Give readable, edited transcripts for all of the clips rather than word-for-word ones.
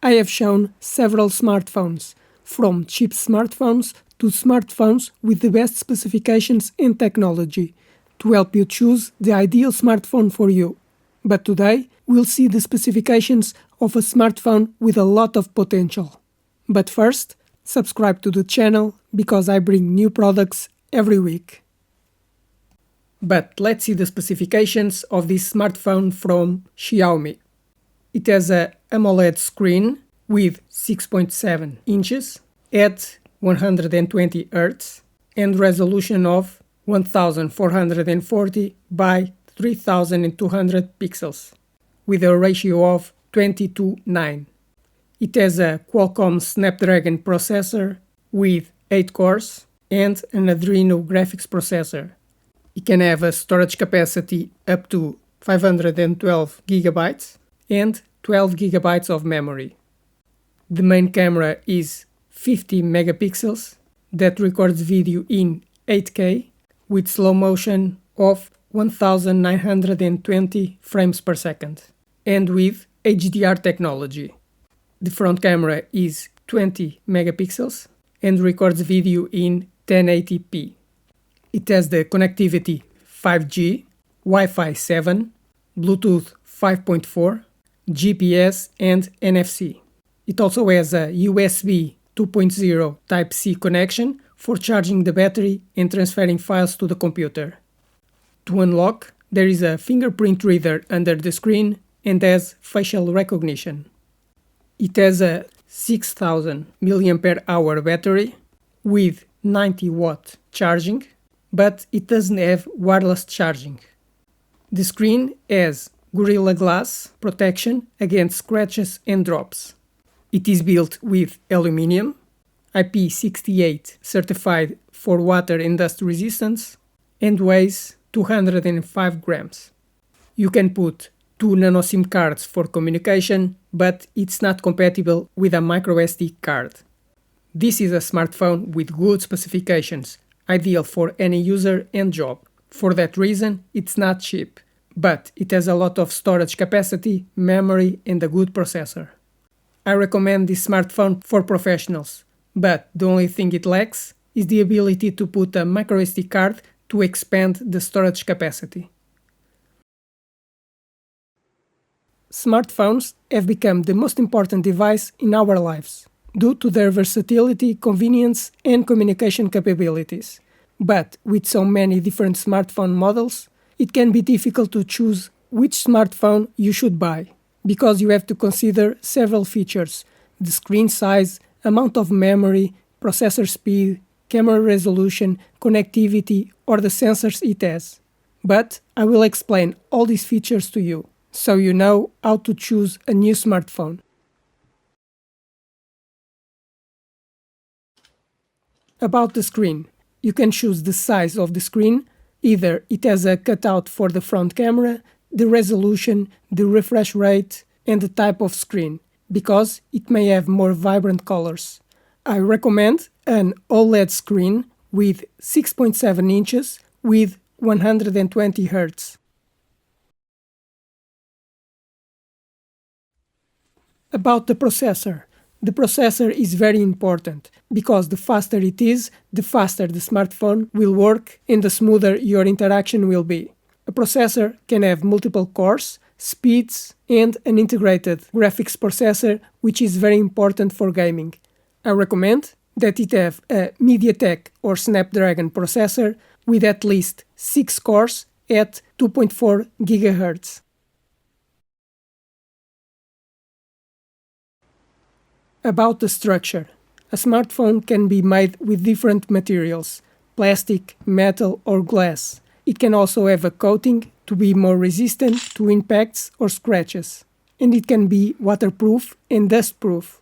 I have shown several smartphones, from cheap smartphones to smartphones with the best specifications and technology, to help you choose the ideal smartphone for you. But today, we'll see the specifications of a smartphone with a lot of potential. But first, subscribe to the channel because I bring new products every week. But let's see the specifications of this smartphone from Xiaomi. It has a AMOLED screen with 6.7 inches at 120 Hz and resolution of 1440 by 3200 pixels with a ratio of 20:9. It has a Qualcomm Snapdragon processor with 8 cores and an Adreno graphics processor. It can have a storage capacity up to 512 GB and 12 GB of memory. The main camera is 50 megapixels that records video in 8K with slow motion of 1920 frames per second and with HDR technology. The front camera is 20 megapixels and records video in 1080p. It has the connectivity 5G, Wi-Fi 7, Bluetooth 5.4, GPS and NFC. It also has a USB 2.0 Type-C connection for charging the battery and transferring files to the computer. To unlock, there is a fingerprint reader under the screen and has facial recognition. It has a 6000 mAh battery with 90 watt charging, but it doesn't have wireless charging. The screen has Gorilla Glass protection against scratches and drops. It is built with aluminium, IP68 certified for water and dust resistance, and weighs 205 grams. You can put 2 nano SIM cards for communication, but it's not compatible with a microSD card. This is a smartphone with good specifications, ideal for any user and job. For that reason, it's not cheap, but it has a lot of storage capacity, memory and a good processor. I recommend this smartphone for professionals, but the only thing it lacks is the ability to put a microSD card to expand the storage capacity. Smartphones have become the most important device in our lives, due to their versatility, convenience and communication capabilities. But with so many different smartphone models, it can be difficult to choose which smartphone you should buy, because you have to consider several features: the screen size, amount of memory, processor speed, camera resolution, connectivity, or the sensors it has. But I will explain all these features to you, so you know how to choose a new smartphone. About the screen, you can choose the size of the screen. Either it has a cutout for the front camera, the resolution, the refresh rate, and the type of screen, because it may have more vibrant colors. I recommend an OLED screen with 6.7 inches with 120 Hz. About the processor. The processor is very important, because the faster it is, the faster the smartphone will work and the smoother your interaction will be. A processor can have multiple cores, speeds, and an integrated graphics processor, which is very important for gaming. I recommend that it have a MediaTek or Snapdragon processor with at least 6 cores at 2.4 GHz. About the structure. A smartphone can be made with different materials: plastic, metal or glass. It can also have a coating to be more resistant to impacts or scratches. And it can be waterproof and dustproof.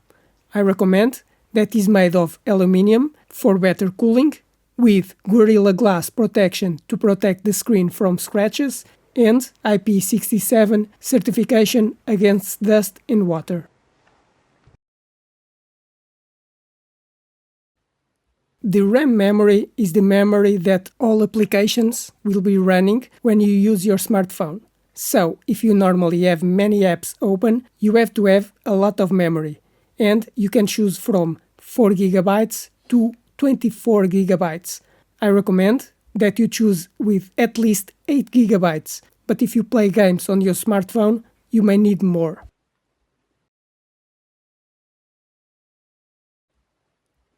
I recommend that it is made of aluminium for better cooling, with Gorilla Glass protection to protect the screen from scratches, and IP67 certification against dust and water. The RAM memory is the memory that all applications will be running when you use your smartphone. So, if you normally have many apps open, you have to have a lot of memory. and you can choose from 4 GB to 24 GB. I recommend that you choose with at least 8 GB, but if you play games on your smartphone, you may need more.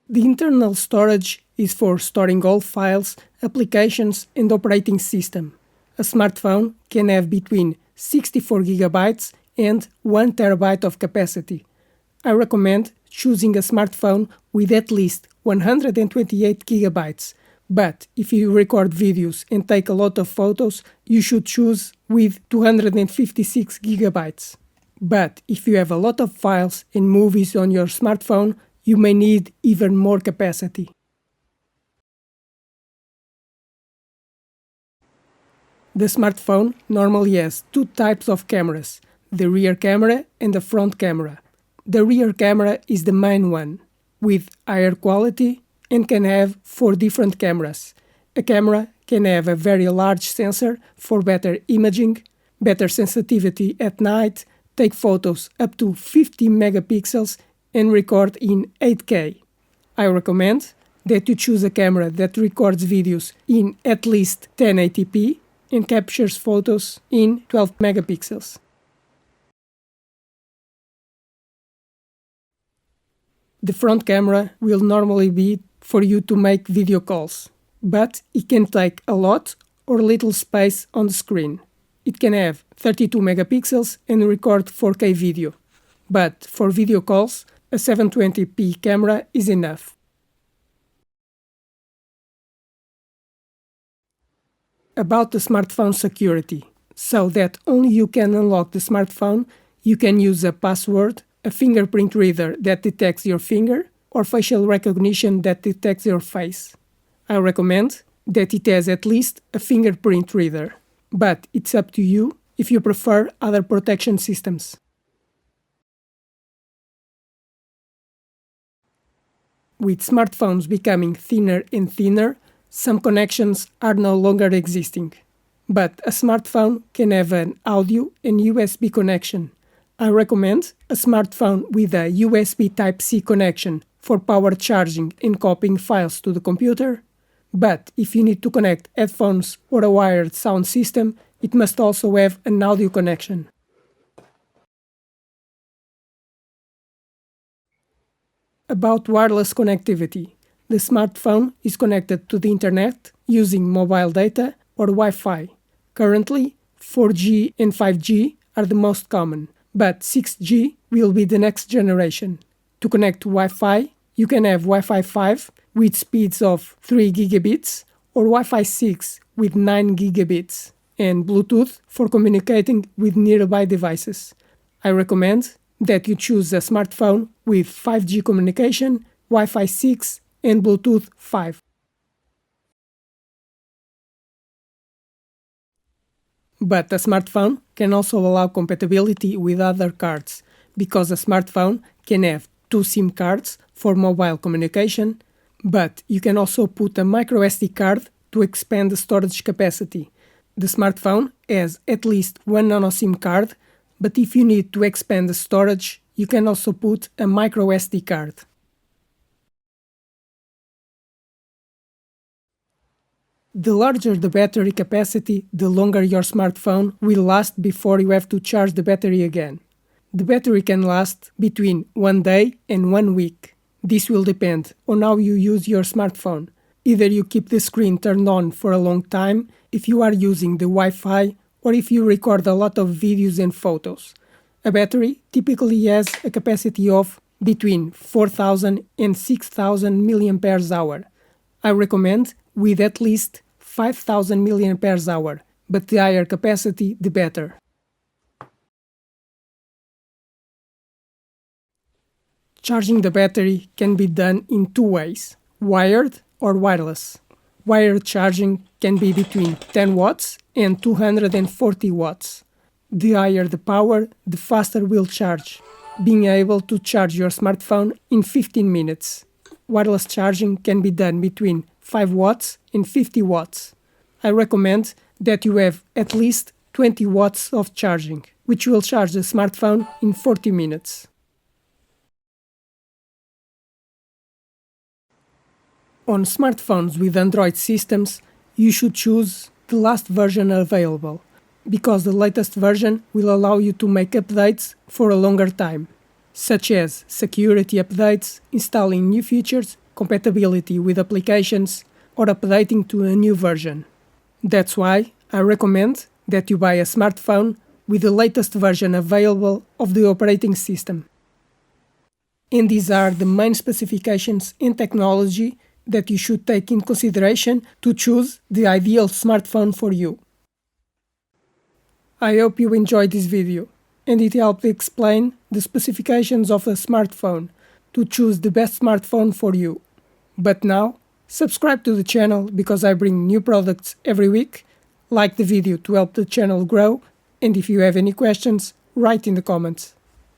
The internal storage is for storing all files, applications and operating system. A smartphone can have between 64 GB and 1 TB of capacity. I recommend choosing a smartphone with at least 128 GB, but if you record videos and take a lot of photos, you should choose with 256 GB. But if you have a lot of files and movies on your smartphone, you may need even more capacity. The smartphone normally has two types of cameras, the rear camera and the front camera. The rear camera is the main one, with higher quality and can have 4 different cameras. A camera can have a very large sensor for better imaging, better sensitivity at night, take photos up to 50 megapixels and record in 8K. I recommend that you choose a camera that records videos in at least 1080p and captures photos in 12 megapixels. The front camera will normally be for you to make video calls, but it can take a lot or little space on the screen. It can have 32 megapixels and record 4K video, but for video calls, a 720p camera is enough. About the smartphone security, so that only you can unlock the smartphone, you can use a password, a fingerprint reader that detects your finger, or facial recognition that detects your face. I recommend that it has at least a fingerprint reader, but it's up to you if you prefer other protection systems. With smartphones becoming thinner and thinner, some connections are no longer existing. But a smartphone can have an audio and USB connection. I recommend a smartphone with a USB Type-C connection for power charging and copying files to the computer. But if you need to connect headphones or a wired sound system, it must also have an audio connection. About wireless connectivity, the smartphone is connected to the internet using mobile data or Wi-Fi. Currently, 4G and 5G are the most common, but 6G will be the next generation. To connect to Wi-Fi, you can have Wi-Fi 5 with speeds of 3 gigabits or Wi-Fi 6 with 9 gigabits, and Bluetooth for communicating with nearby devices. I recommend that you choose a smartphone with 5G communication, Wi-Fi 6 and Bluetooth 5. But a smartphone can also allow compatibility with other cards, because a smartphone can have 2 SIM cards for mobile communication, but you can also put a microSD card to expand the storage capacity. The smartphone has at least 1 nano SIM card, but if you need to expand the storage, you can also put a microSD card. The larger the battery capacity, the longer your smartphone will last before you have to charge the battery again. The battery can last between 1 day and 1 week. This will depend on how you use your smartphone. Either you keep the screen turned on for a long time if you are using the Wi-Fi, or if you record a lot of videos and photos. A battery typically has a capacity of between 4,000 and 6,000 mAh. I recommend with at least 5,000 mAh, but the higher capacity the better. Charging the battery can be done in 2 ways, wired or wireless. Wired charging can be between 10 watts and 240 watts. The higher the power, the faster will charge, being able to charge your smartphone in 15 minutes. Wireless charging can be done between 5 watts and 50 watts. I recommend that you have at least 20 watts of charging, which will charge the smartphone in 40 minutes. On smartphones with Android systems, you should choose the last version available, because the latest version will allow you to make updates for a longer time, such as security updates, installing new features, compatibility with applications, or updating to a new version. That's why I recommend that you buy a smartphone with the latest version available of the operating system. And these are the main specifications and technology that you should take in consideration to choose the ideal smartphone for you. I hope you enjoyed this video and it helped explain the specifications of a smartphone to choose the best smartphone for you. But now, subscribe to the channel because I bring new products every week, like the video to help the channel grow, and if you have any questions, write in the comments.